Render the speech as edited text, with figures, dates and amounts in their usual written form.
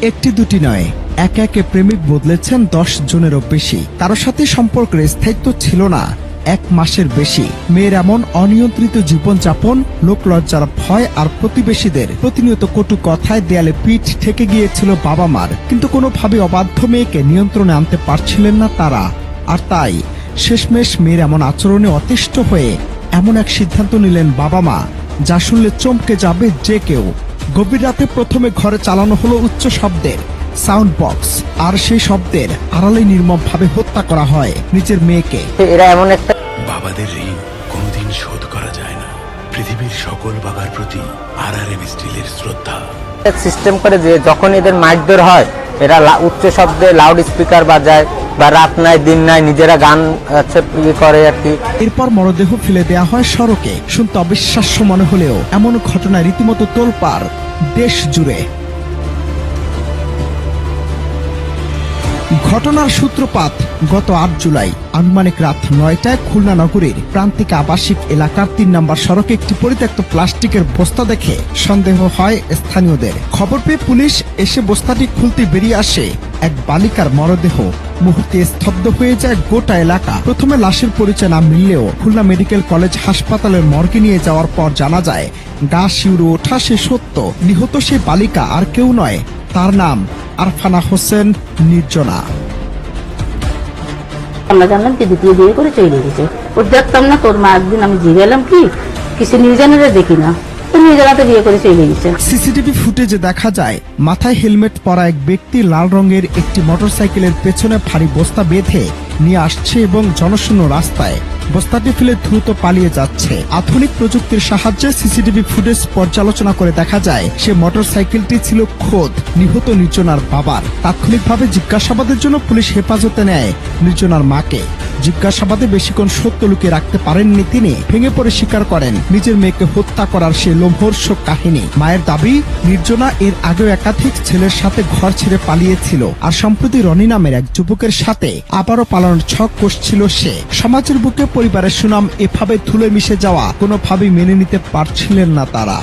একটি দুটি নয়, একে একে প্রেমিক বদলেছেন 10 জনেরও বেশি। কারো সাথে সম্পর্কের স্থায়িত্ব ছিল না 1 মাসের বেশি। মেয়ের এমন অনিয়ন্ত্রিত জীবনযাপন, লোকলজ্জার ভয় আর প্রতিবেশীদের প্রতিনিয়ত কটু কথায় দেয়ালে পিঠ ঠেকে গিয়েছিল বাবা মার। কিন্তু কোনোভাবে অবাধ্য মেয়েকে নিয়ন্ত্রণে আনতে পারছিলেন না তারা। আর তাই শেষমেশ মেয়ের এমন আচরণে অতিষ্ঠ হয়ে এমন এক সিদ্ধান্ত নিলেন বাবা মা, যা শুনলে চমকে যাবে যে কেউ। গভীর রাতে প্রথমে ঘরে চালানো হলো উচ্চ শব্দের সাউন্ড বক্স, আর সেই শব্দের আড়ালে নির্মমভাবে হত্যা করা হয় নিজের মেয়েকে। এরা এমন একটা বাবাদের ঋণ কোনোদিন শোধ করা যায় না। পৃথিবীর সকল বাবার প্রতি RRM স্টিলের শ্রদ্ধা। সিস্টেম করে যে যখন এদের মারধর হয়, এরা উচ্চ শব্দে লাউড স্পিকার বাজায় বা রাত নাই দিন নাই নিজেরা গান করে আর কি। এরপর মরদেহ ফেলে দেয়া হয় সড়কে। শুনতে অবিশ্বাস্য মনে হলেও এমন ঘটনা রীতিমতো তোলপাড় দেশ জুড়ে। ঘটনার সূত্রপাত গত 8 জুলাই আনুমানিক রাত 9টায় খুলনা নগরীর প্রান্তিক আবাসিক এলাকার 3 নম্বর সড়কে একটি পরিত্যক্ত প্লাস্টিকের বস্তা দেখে সন্দেহ হয় স্থানীয়দের। খবর পেয়ে পুলিশ এসে বস্তাটি খুলতে বেরিয়ে আসে এক বালিকার মরদেহ। মুহূর্তে স্তব্ধ হয়ে যায় গোটা এলাকা। প্রথমে লাশের পরিচয় না মিললেও খুলনা মেডিকেল কলেজ হাসপাতালের মর্গে নিয়ে যাওয়ার পর জানা যায়, গা শিউরে ওঠা সে সত্য। নিহত সে বালিকা আর কেউ নয়, তার নাম আরফানা হোসেন নির্জনা। আমরা জানলাম কি দ্বিতীয় বিয়ে করে চলে গেছে। ওর দেখতাম না, তোর মা একদিন আমি জিজ্ঞালাম কি কিছু নির্জনেরা দেখি না, নির্জনাতে বিয়ে করে চলে গেছে। সিসিটিভি ফুটেজে দেখা যায় মাথায় হেলমেট পরা এক ব্যক্তি লাল রঙের একটি মোটরসাইকেলের পেছনে ভারী বস্তা বেঁধে নিয়ে আসছে এবং জনশূন্য রাস্তায় বস্তাটি ফেলে দ্রুত পালিয়ে যাচ্ছে। আধুনিক প্রযুক্তির সাহায্যে সিসিটিভি ফুটেজ পর্যালোচনা করে দেখা যায় সে মোটরসাইকেলটি ছিল খোদ নিহত নির্জনার বাবার। তাৎক্ষণিকভাবে জিজ্ঞাসাবাদের জন্য পুলিশ হেফাজতে নেয় নির্জনার মাকে। জিজ্ঞাসাবাদে বেশিক্ষণ সত্য লুকিয়ে রাখতে পারেননি তিনি। ভেঙে পড়ে স্বীকার করেন নিজের মেয়েকে হত্যা করার সে লোমহর্ষক কাহিনী। মায়ের দাবি, নির্জনা এর আগেও একাধিক ছেলের সাথে ঘর ছেড়ে পালিয়েছিল, আর সম্প্রতি রনি নামের এক যুবকের সাথে আবারও পালানোর ছক কষছিল সে। সমাজের বুকে পরিবারের সুনাম এভাবে ধুলে মিশে যাওয়া কোনোভাবেই মেনে নিতে পারছিলেন না তারা।